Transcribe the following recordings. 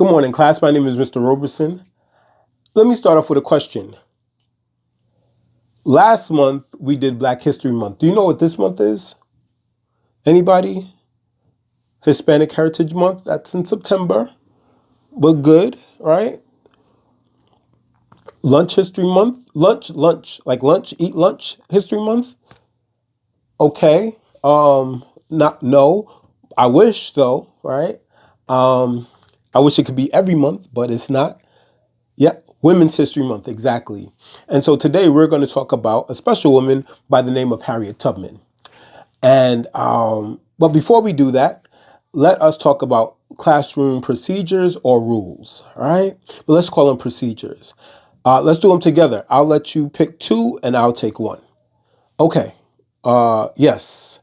Good morning, class. My name is Mr. Roberson. Let me start off with a question. Last month, we did Black History Month. Do you know what this month is? Anybody? Hispanic Heritage Month. That's in September. But good, right? Lunch History Month. Lunch. Like lunch, eat lunch History Month. Okay. Not, no. I wish, though, right? I wish it could be every month, but it's not. Yeah, Women's History Month, exactly. And so today we're going to talk about a special woman by the name of Harriet Tubman. And but before we do that, let us talk about classroom procedures or rules. All right, but let's call them procedures. Let's do them together. I'll let you pick two, and I'll take one. Okay. Yes.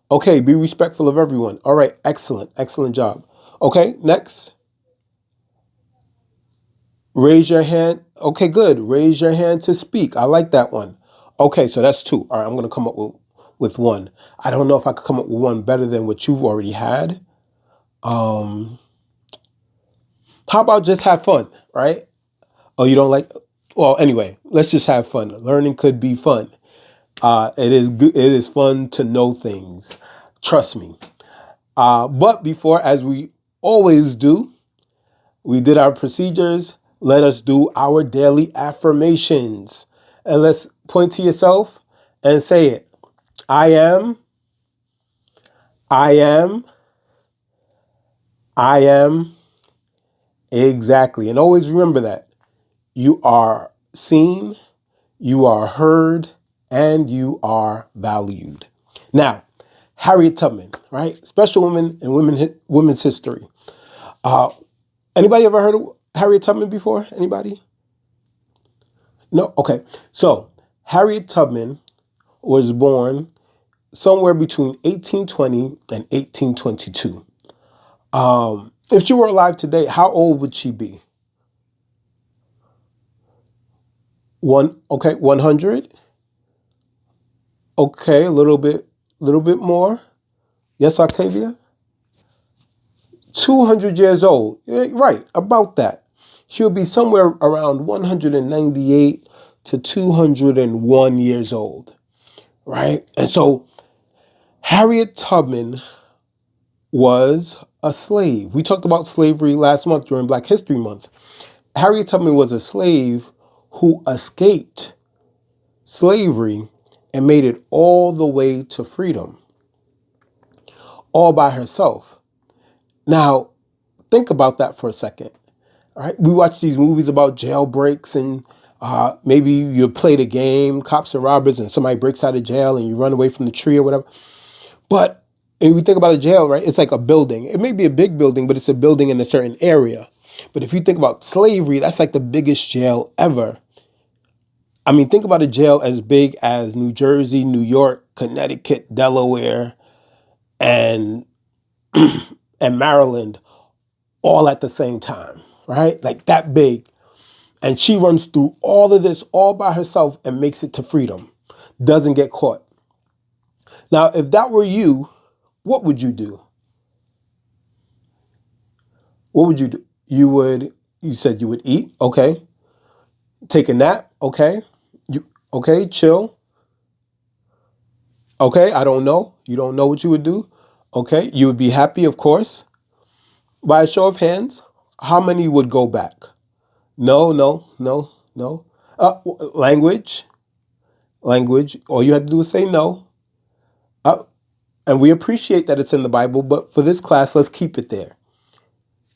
Okay. Be respectful of everyone. All right. Excellent. Excellent job. Okay. Next. Raise your hand. Okay, good. Raise your hand to speak. I like that one. Okay, so that's two. All right, I'm going to come up with one. I don't know if I could come up with one better than what you've already had. Um, how about just have fun, right? Oh, you don't like? Well, anyway, let's just have fun. Learning could be fun. It is good. It is fun to know things. Trust me. But before, as we always do, we did our procedures. Let us do our daily affirmations. And let's point to yourself and say it. I am, I am, I am. Exactly. And always remember that you are seen, you are heard, and you are valued. Now, Harriet Tubman, right? Special woman in women's history. Anybody ever heard of Harriet Tubman before? Anybody? No? Okay. So, Harriet Tubman was born somewhere between 1820 and 1822. If she were alive today, how old would she be? Okay, 100. Okay, a little bit more. Yes, Octavia? 200 years old. Right, about that. She'll be somewhere around 198 to 201 years old, right? And so Harriet Tubman was a slave. We talked about slavery last month during Black History Month. Harriet Tubman was a slave who escaped slavery and made it all the way to freedom, all by herself. Now, think about that for a second. All right, we watch these movies about jailbreaks, and maybe you played a game, cops and robbers, and somebody breaks out of jail, and you run away from the tree or whatever. But if we think about a jail, right, it's like a building. It may be a big building, but it's a building in a certain area. But if you think about slavery, that's like the biggest jail ever. I mean, think about a jail as big as New Jersey, New York, Connecticut, Delaware, and and Maryland all at the same time, right? Like that big. And she runs through all of this all by herself and makes it to freedom. Doesn't get caught. Now, if that were you, what would you do? What would you do? You said you would eat, okay. Take a nap, okay. Okay, chill. Okay, I don't know. You don't know what you would do. Okay, you would be happy, of course. By a show of hands, how many would go back? No, no, no, no. Language. Language. All you have to do is say no. Uh, and we appreciate that it's in the Bible, but for this class, let's keep it there.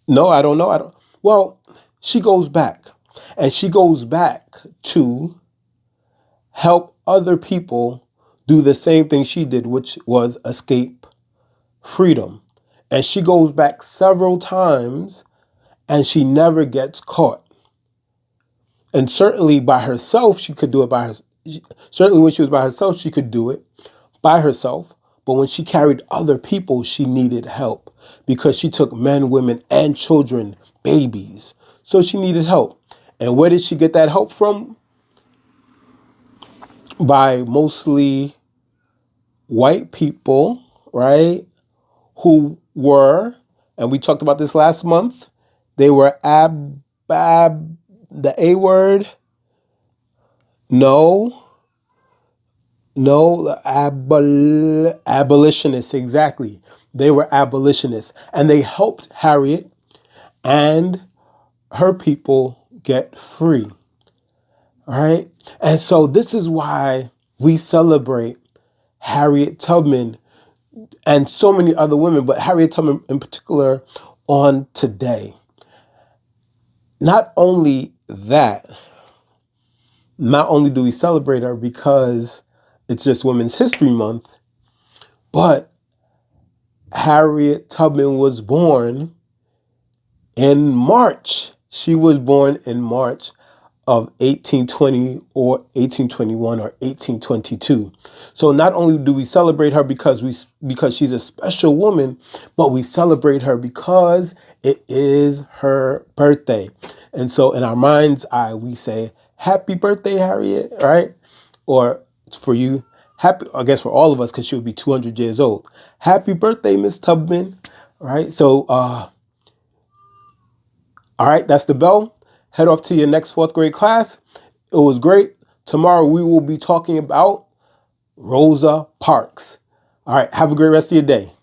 No, I don't know. I don't. Well, she goes back. And she goes back to help other people do the same thing she did, which was escape freedom. And she goes back several times and she never gets caught. And certainly by herself, she could do it by herself. Certainly when she was by herself, she could do it by herself. But when she carried other people, she needed help because she took men, women, and children, babies. So she needed help. And where did she get that help from? By mostly white people, right? Who were, and we talked about this last month, They were the A word. No, no, abolitionists, exactly. They were abolitionists, and they helped Harriet and her people get free. All right. And so this is why we celebrate Harriet Tubman and so many other women, but Harriet Tubman in particular on today. Not only that, not only do we celebrate her because it's just Women's History Month, but Harriet Tubman was born in March. She was born in March of 1820 or 1821 or 1822. So not only do we celebrate her because she's a special woman, but we celebrate her because it is her birthday. And so in our mind's eye, we say, happy birthday, Harriet, right? Or for you, happy, I guess for all of us, because she would be 200 years old. Happy birthday, Miss Tubman, right? So, all right, that's the bell. Head off to your next fourth grade class. It was great. Tomorrow we will be talking about Rosa Parks. All right, have a great rest of your day.